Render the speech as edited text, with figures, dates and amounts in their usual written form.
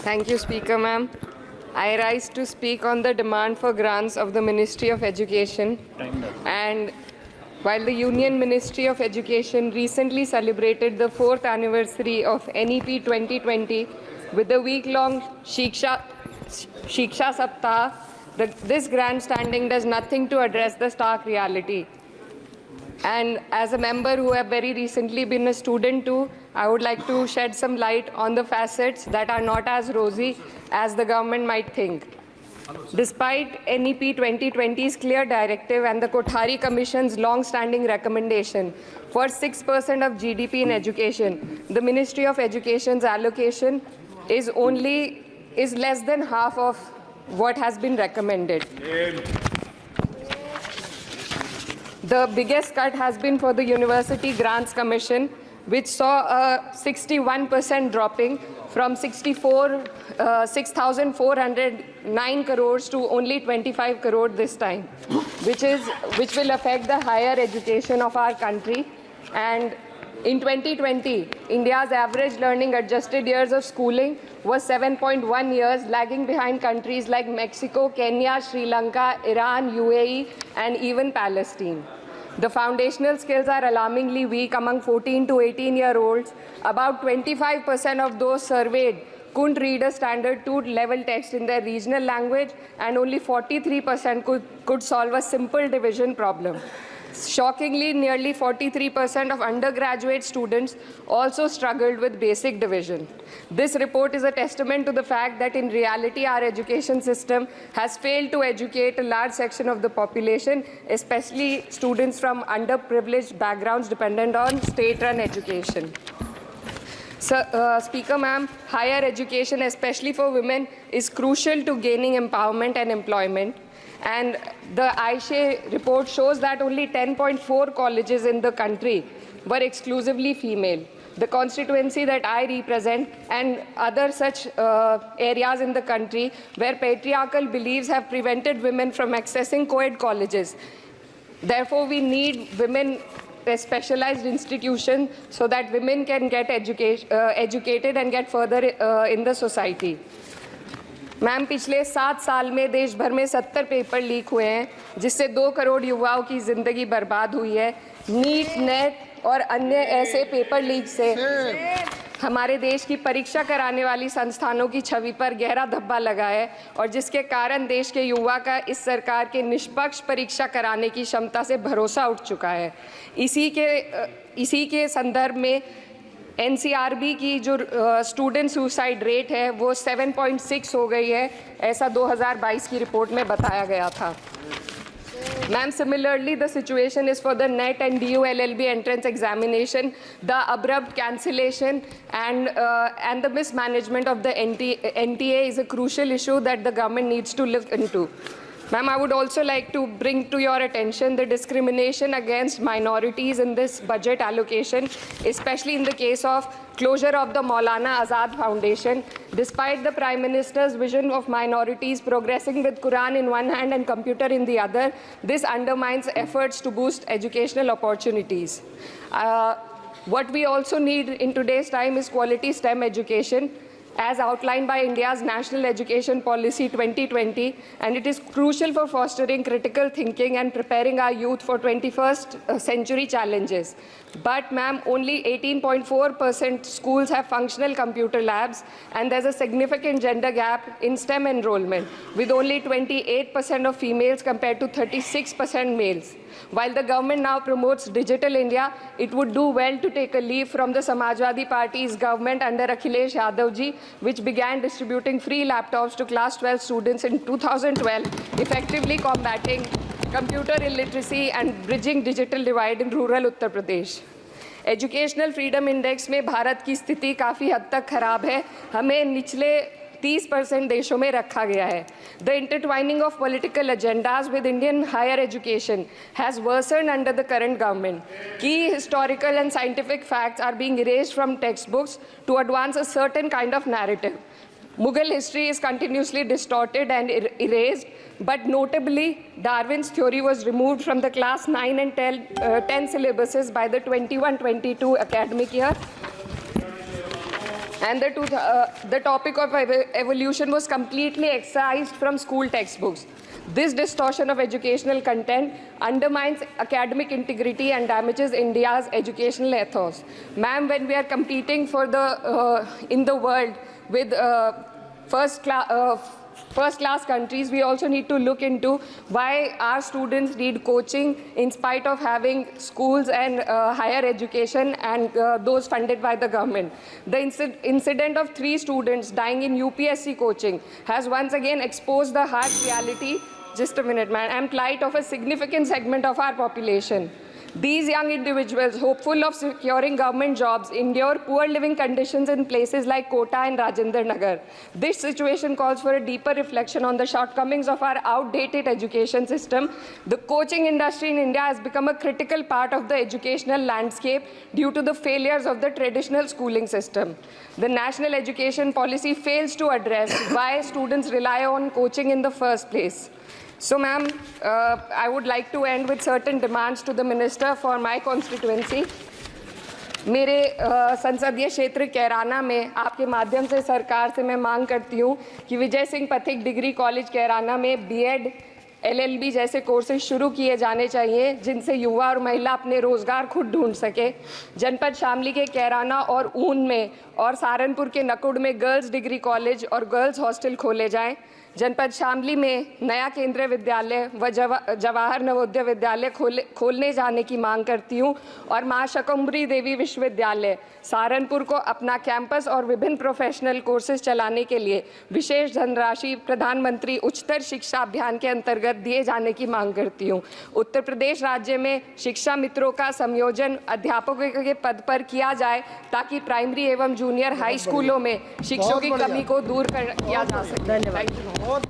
Thank you, Speaker ma'am. I rise to speak on the demand for grants of the Ministry of Education. And while the Union Ministry of Education recently celebrated the 4th anniversary of NEP 2020 with the week-long Shiksha Saptah, this grandstanding does nothing to address the stark reality. And as a member who have very recently been a student too, I would like to shed some light on the facets that are not as rosy as the government might think. Despite NEP 2020's clear directive and the Kothari Commission's long-standing recommendation for 6% of GDP in education, the Ministry of Education's allocation is less than half of what has been recommended. The biggest cut has been for the University Grants Commission, which saw a 61% dropping from 6,409 crores to only 25 crore this time, which will affect the higher education of our country. And in 2020, India's average learning adjusted years of schooling was 7.1 years, lagging behind countries like Mexico, Kenya, Sri Lanka, Iran, UAE, and even Palestine. The foundational skills are alarmingly weak among 14 to 18-year-olds. About 25% of those surveyed couldn't read a standard 2-level text in their regional language, and only 43% could solve a simple division problem. Shockingly, nearly 43% of undergraduate students also struggled with basic division. This report is a testament to the fact that in reality, our education system has failed to educate a large section of the population, especially students from underprivileged backgrounds dependent on state-run education. So, Speaker ma'am, higher education, especially for women, is crucial to gaining empowerment and employment. And the AISHE report shows that only 10.4 colleges in the country were exclusively female. The constituency that I represent and other such areas in the country where patriarchal beliefs have prevented women from accessing co-ed colleges. Therefore, we need women specialized institutions so that women can get educated and get further in the society. Ma'am, पिछले 7 साल में देश भर में 70 paper leak हुए हैं, जिससे 2 करोड़ युवाओं की ज़िंदगी बर्बाद हुई है। नीट, नेट और अन्य ऐसे पेपर लीक से हमारे देश की परीक्षा कराने वाली संस्थानों की छवि पर गहरा धब्बा लगा है, और जिसके कारण देश के युवा का इस सरकार के निष्पक्ष परीक्षा कराने की क्षमता से भरोसा उठ चुका है। इसी के संदर्भ में NCRB की जो स्टूडेंट सुसाइड रेट है वो 7.6 हो गई है, ऐसा 2022 की रिपोर्ट में बताया गया था। Ma'am, similarly, the situation is for the NET and DU LLB entrance examination. The abrupt cancellation and the mismanagement of the NTA is a crucial issue that the government needs to look into. Ma'am, I would also like to bring to your attention the discrimination against minorities in this budget allocation, especially in the case of closure of the Maulana Azad Foundation. Despite the Prime Minister's vision of minorities progressing with Quran in one hand and computer in the other, this undermines efforts to boost educational opportunities. What we also need in today's time is quality STEM education, as outlined by India's National Education Policy 2020, and it is crucial for fostering critical thinking and preparing our youth for 21st century challenges. But ma'am, only 18.4% schools have functional computer labs, and there's a significant gender gap in STEM enrollment, with only 28% of females compared to 36% males. While the government now promotes Digital India, it would do well to take a leaf from the Samajwadi Party's government under Akhilesh Yadav ji, which began distributing free laptops to class 12 students in 2012, effectively combating computer illiteracy and bridging digital divide in rural Uttar Pradesh. Educational freedom index में भारत की स्थिति काफ़ी हद तक खराब है, हमें निचले 30% देशों में रखा गया है. The intertwining of political agendas with Indian higher education has worsened under the current government. Key historical and scientific facts are being erased from textbooks to advance a certain kind of narrative. Mughal history is continuously distorted and erased, but notably, Darwin's theory was removed from the class 9 and 10 syllabuses by the 21-22 academic year. and the topic of evolution was completely excised from school textbooks. This distortion of educational content undermines academic integrity and damages India's educational ethos. Ma'am, when we are competing for in the world with first-class countries, we also need to look into why our students need coaching in spite of having schools and higher education and those funded by the government. The incident of 3 students dying in UPSC coaching has once again exposed the harsh reality, just a minute, man, and plight of a significant segment of our population. These young individuals, hopeful of securing government jobs, endure poor living conditions in places like Kota and Rajendra Nagar. This situation calls for a deeper reflection on the shortcomings of our outdated education system. The coaching industry in India has become a critical part of the educational landscape due to the failures of the traditional schooling system. The national education policy fails to address why students rely on coaching in the first place. So, ma'am, I would like to end with certain demands to the minister for my constituency. मेरे संसदीय क्षेत्र कैराना में आपके माध्यम से सरकार से मैं मांग करती हूँ कि विजय सिंह पथिक डिग्री कॉलेज कैराना में बीएड, LLB जैसे कोर्सेज शुरू किए जाने चाहिए, जिनसे युवा और महिला अपने रोजगार खुद ढूंढ सके। जनपद शामली के कैराना और ऊन में और सहारनपुर के नकुड़ में गर्ल्स डिग्री कॉलेज और गर्ल्स हॉस्टल खोले जाएं। जनपद शामली में नया केंद्रीय विद्यालय व जवाहर नवोदय विद्यालय खोलने जाने की मांग करती हूँ और मां शकंभरी देवी विश्वविद्यालय सहारनपुर को अपना कैंपस और विभिन्न प्रोफेशनल कोर्सेज चलाने के लिए विशेष धनराशि प्रधानमंत्री उच्चतर शिक्षा अभियान के अंतर्गत दिए जाने की मांग करती हूँ। उत्तर प्रदेश राज्य में शिक्षा मित्रों का संयोजन अध्यापकों के पद पर किया जाए ताकि प्राइमरी एवं जूनियर हाई स्कूलों में शिक्षकों की कमी को दूर किया जा सके। धन्यवाद।